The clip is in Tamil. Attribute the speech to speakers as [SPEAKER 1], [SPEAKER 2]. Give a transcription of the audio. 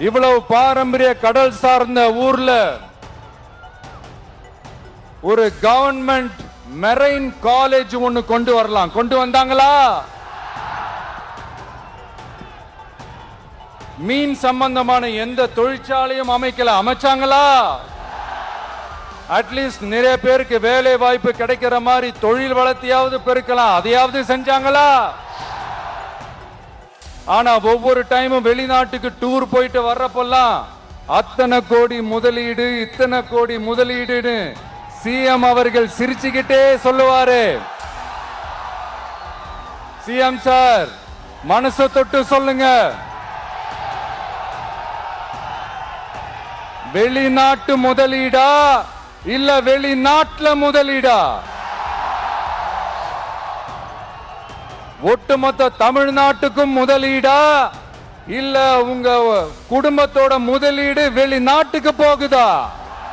[SPEAKER 1] இவ்வளவு பாரம்பரிய கடல் சார்ந்த ஊர்ல ஒரு கவர்மெண்ட் மெரைன் காலேஜ் ஒன்னு கொண்டு வரலாம். கொண்டு வந்தாங்களா? மீன் சம்பந்தமான எந்த தொழிற்சாலையும் அமைச்சாங்களா? அட்லீஸ்ட் நிறைய பேருக்கு வேலை வாய்ப்பு கிடைக்கிற மாதிரி தொழில் வளர்த்தியாவது பெருக்கலாம், அதையாவது செஞ்சாங்களா? ஆனா ஒவ்வொரு டைமும் வெளிநாட்டுக்கு டூர் போயிட்டு வர்றப்பெல்லாம் அத்தனை கோடி முதலீடு, இத்தனை கோடி முதலீடு சிஎம் அவர்கள் சிரிச்சுக்கிட்டே சொல்லுவாரு. சிஎம் சார், மனசை தொட்டு சொல்லுங்க, வெளிநாட்டு முதலீடா இல்ல வெளிநாட்டுல முதலீடா? ஒட்டுமொத்த தமிழ்நாட்டுக்கும் முதலீடா இல்ல உங்க குடும்பத்தோட முதலீடு வெளிநாட்டுக்கு போகுதா?